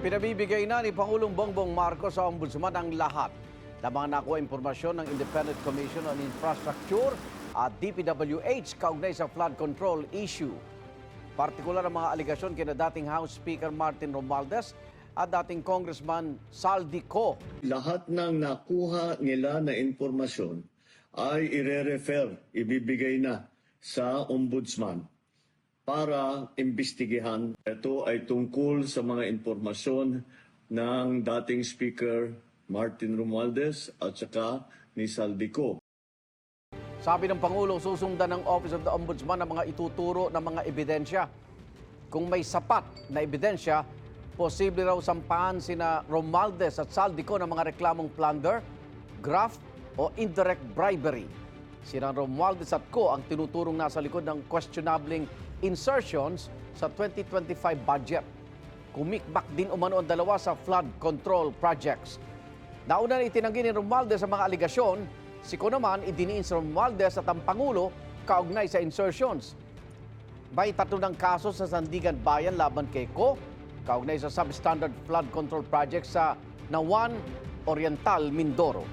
Pinabibigay na ni Pangulong Bongbong Marcos sa Ombudsman ang lahat ng mga nakuha impormasyon ng Independent Commission on Infrastructure at DPWH kaugnay sa flood control issue. Partikular ang mga aligasyon kina dating House Speaker Martin Romualdez at dating Congressman Saldi Co. Lahat ng nakuha nila na impormasyon ay ire-refer, ibibigay na sa Ombudsman para imbestigahan. Ito ay tungkol sa mga impormasyon ng dating Speaker Martin Romualdez at saka ni Saldi Co. Sabi ng Pangulo, susundan ng Office of the Ombudsman ang mga ituturo ng mga ebidensya. Kung may sapat na ebidensya, posible raw sampahan sina Romualdez at Saldi Co ng mga reklamong plunder, graft o indirect bribery. Sina Romualdez at Co ang tinuturong nasa likod ng questionabling insertions sa 2025 budget. Kumikbak din umano ang dalawa sa flood control projects. Nauna na itinanggi ni Romualdez ang mga aligasyon, si Co naman idiniin si Romualdez at ang Pangulo kaugnay sa insertions. May 3 ng kaso sa Sandigan Bayan laban kay Co, kaugnay sa substandard flood control project sa Nawan Oriental, Mindoro.